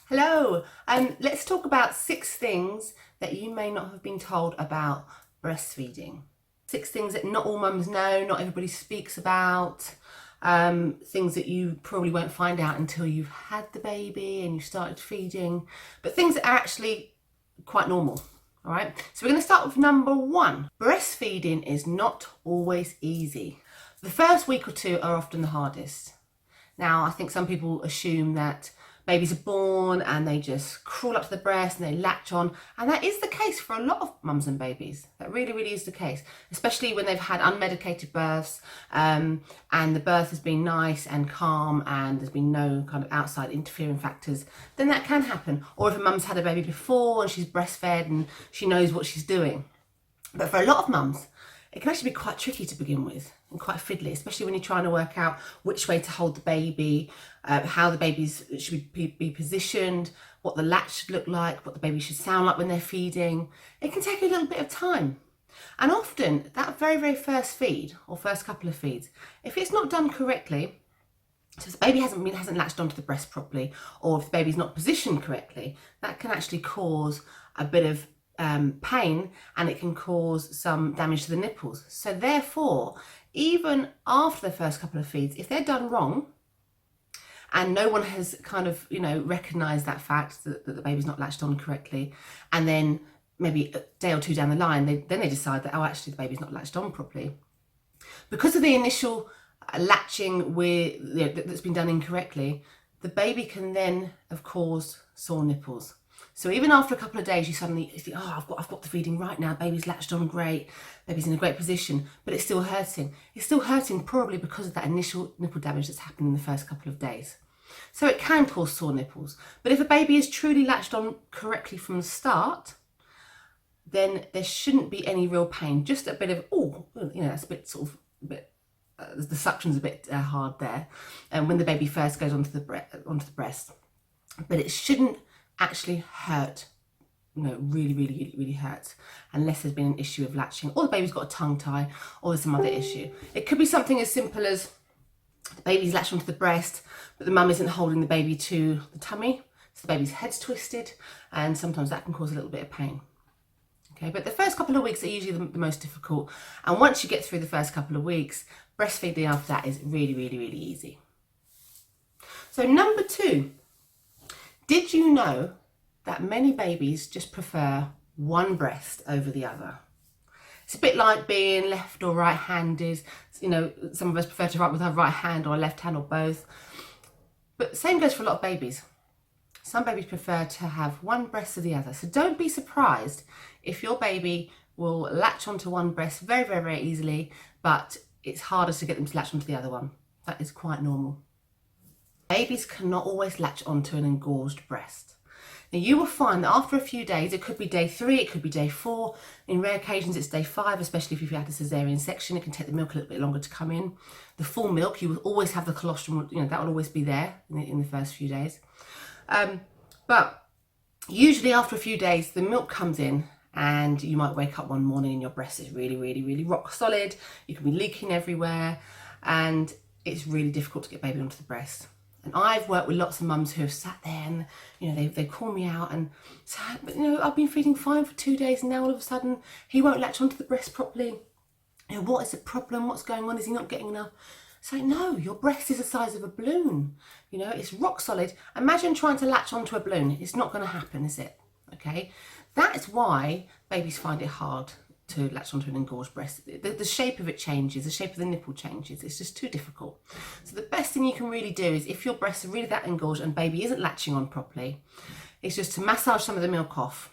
Hello, let's talk about 6 things that you may not have been told about breastfeeding. 6 things that not all mums know, not everybody speaks about, things that you probably won't find out until you've had the baby and you started feeding, but things that are actually quite normal. All right, so we're going to start with number 1. Breastfeeding is not always easy. The first week or 2 are often the hardest. Now, I think some people assume that babies are born and they just crawl up to the breast and they latch on, and that is the case for a lot of mums and babies. That really is the case, especially when they've had unmedicated births and the birth has been nice and calm and there's been no kind of outside interfering factors. Then that can happen. Or if a mum's had a baby before and she's breastfed and she knows what she's doing. But for a lot of mums, it can actually be quite tricky to begin with and quite fiddly, especially when you're trying to work out which way to hold the baby, how the babies should be positioned, what the latch should look like, what the baby should sound like when they're feeding. It can take a little bit of time. And often that very first feed or first couple of feeds, if it's not done correctly, so if the baby hasn't latched onto the breast properly, or if the baby's not positioned correctly, that can actually cause a bit of pain, and it can cause some damage to the nipples. So therefore, even after the first couple of feeds, if they're done wrong and no one has kind of, recognised that fact that the baby's not latched on correctly, and then maybe a day or 2 down the line, then they decide that, oh, actually the baby's not latched on properly. Because of the initial latching that's been done incorrectly, the baby can then, of course, sore nipples. So even after a couple of days, you think, oh, I've got the feeding right now, baby's latched on great, baby's in a great position, but it's still hurting. It's still hurting probably because of that initial nipple damage that's happened in the first couple of days. So it can cause sore nipples. But if a baby is truly latched on correctly from the start, then there shouldn't be any real pain. Just a bit of, that's a bit the suction's a bit hard there, and when the baby first goes onto the breast. But it shouldn't actually hurt, really hurt, unless there's been an issue of latching, or the baby's got a tongue tie, or there's some other issue. It could be something as simple as the baby's latched onto the breast, but the mum isn't holding the baby to the tummy, so the baby's head's twisted, and sometimes that can cause a little bit of pain. Okay, but the first couple of weeks are usually the most difficult, and once you get through the first couple of weeks, breastfeeding after that is really easy. So number 2, did you know that many babies just prefer one breast over the other? It's a bit like being left or right-handed. Some of us prefer to write with our right hand or left hand or both. But same goes for a lot of babies. Some babies prefer to have one breast or the other. So don't be surprised if your baby will latch onto one breast very easily, but it's harder to get them to latch onto the other one. That is quite normal. Babies cannot always latch onto an engorged breast. Now you will find that after a few days, it could be day 3, it could be day 4, in rare occasions it's day 5, especially if you've had a cesarean section, it can take the milk a little bit longer to come in. The full milk, you will always have the colostrum, that will always be there in the first few days. But usually after a few days, the milk comes in and you might wake up one morning and your breast is really rock solid, you can be leaking everywhere, and it's really difficult to get baby onto the breast. And I've worked with lots of mums who have sat there and, they call me out and say, but I've been feeding fine for 2 days and now all of a sudden he won't latch onto the breast properly. What is the problem? What's going on? Is he not getting enough? So no, your breast is the size of a balloon. It's rock solid. Imagine trying to latch onto a balloon. It's not going to happen, is it? Okay. That's why babies find it hard to latch onto an engorged breast. The shape of it changes, the shape of the nipple changes. It's just too difficult. So the best thing you can really do is, if your breasts are really that engorged and baby isn't latching on properly, is just to massage some of the milk off.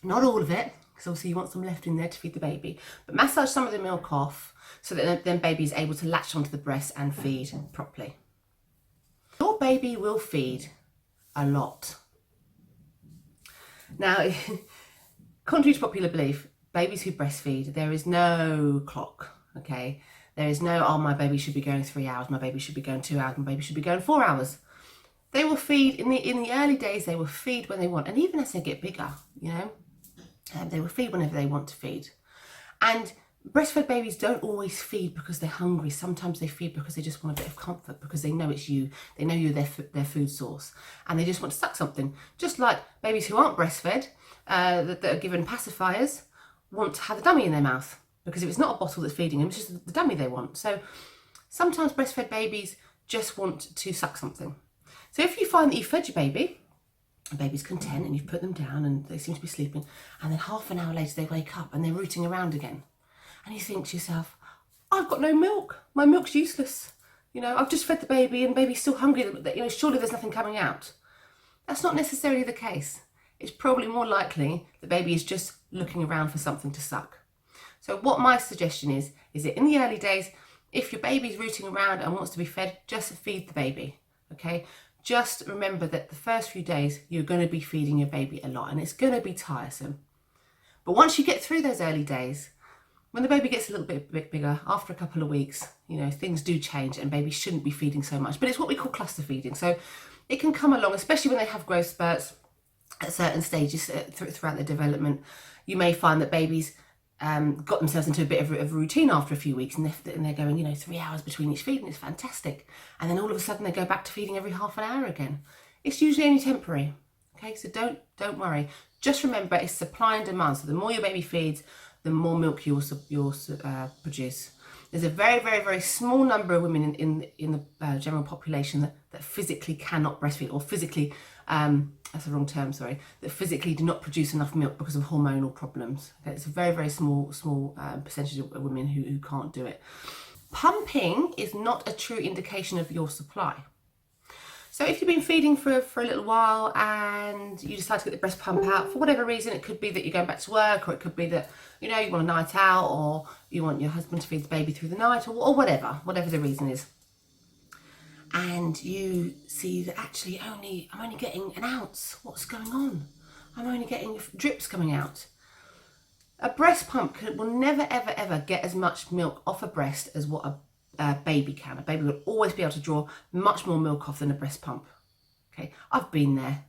Not all of it, because obviously you want some left in there to feed the baby, but massage some of the milk off so that then baby is able to latch onto the breast and feed properly. Your baby will feed a lot. Now, contrary to popular belief, babies who breastfeed, there is no clock, okay? There is no, oh, my baby should be going 3 hours, my baby should be going 2 hours, my baby should be going 4 hours. They will feed, in the early days, they will feed when they want. And even as they get bigger, they will feed whenever they want to feed. And Breastfed babies don't always feed because they're hungry. Sometimes they feed because they just want a bit of comfort, because they know it's you. They know you're their food source, and they just want to suck something. Just like babies who aren't breastfed, that are given pacifiers, want to have a dummy in their mouth, because if it's not a bottle that's feeding them, it's just the dummy they want. So sometimes breastfed babies just want to suck something. So if you find that you fed your baby, the baby's content, and you've put them down and they seem to be sleeping, and then half an hour later they wake up and they're rooting around again, and you think to yourself, I've got no milk. My milk's useless. You know, I've just fed the baby and the baby's still hungry. You know, surely there's nothing coming out. That's not necessarily the case. It's probably more likely the baby is just looking around for something to suck. So what my suggestion is that in the early days, if your baby's rooting around and wants to be fed, just feed the baby, okay? Just remember that the first few days, you're going to be feeding your baby a lot, and it's going to be tiresome. But once you get through those early days, when the baby gets a little bit bigger, after a couple of weeks, you know, things do change and babies shouldn't be feeding so much. But it's what we call cluster feeding. So it can come along, especially when they have growth spurts at certain stages throughout their development. You may find that babies got themselves into a bit of a routine after a few weeks, and they're going, you know, 3 hours between each feed, and it's fantastic. And then all of a sudden they go back to feeding every half an hour again. It's usually only temporary. Okay, so don't worry. Just remember, it's supply and demand. So the more your baby feeds, the more milk you'll produce. There's a very, very, very small number of women in the general population that physically cannot breastfeed, or physically, that's the wrong term, sorry, that physically do not produce enough milk because of hormonal problems. Okay, it's a very, very small percentage of women who can't do it. Pumping is not a true indication of your supply. So if you've been feeding for a little while and you decide to get the breast pump out, for whatever reason, it could be that you're going back to work, or it could be that, you know, you want a night out, or you want your husband to feed the baby through the night, or whatever the reason is. And you see that actually I'm only getting an ounce. What's going on? I'm only getting drips coming out. A breast pump will never, ever, ever get as much milk off a breast as what a baby can. A baby will always be able to draw much more milk off than a breast pump. Okay, I've been there.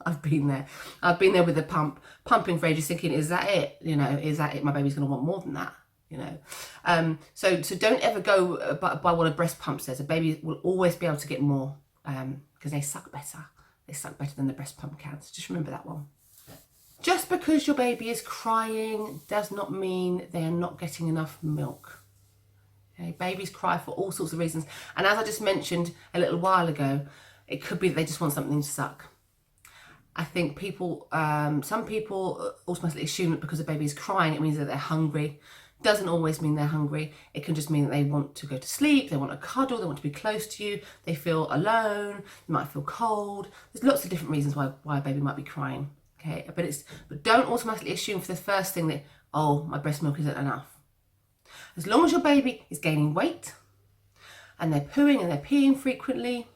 I've been there with the pumping for ages, thinking, is that it? You know, is that it? My baby's going to want more than that. You know, so don't ever go by what a breast pump says. A baby will always be able to get more because they suck better. They suck better than the breast pump can. So just remember that one. Just because your baby is crying does not mean they are not getting enough milk. Okay, babies cry for all sorts of reasons, and as I just mentioned a little while ago, it could be that they just want something to suck. I think some people automatically assume that because a baby is crying, it means that they're hungry. Doesn't always mean they're hungry. It can just mean that they want to go to sleep, they want a cuddle, they want to be close to you, they feel alone, they might feel cold. There's lots of different reasons why a baby might be crying. Okay, but don't automatically assume for the first thing that, oh, my breast milk isn't enough. As long as your baby is gaining weight and they're pooing and they're peeing frequently,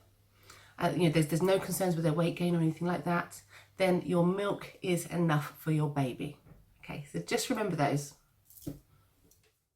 you know, there's no concerns with their weight gain or anything like that, then your milk is enough for your baby. Okay, so just remember those.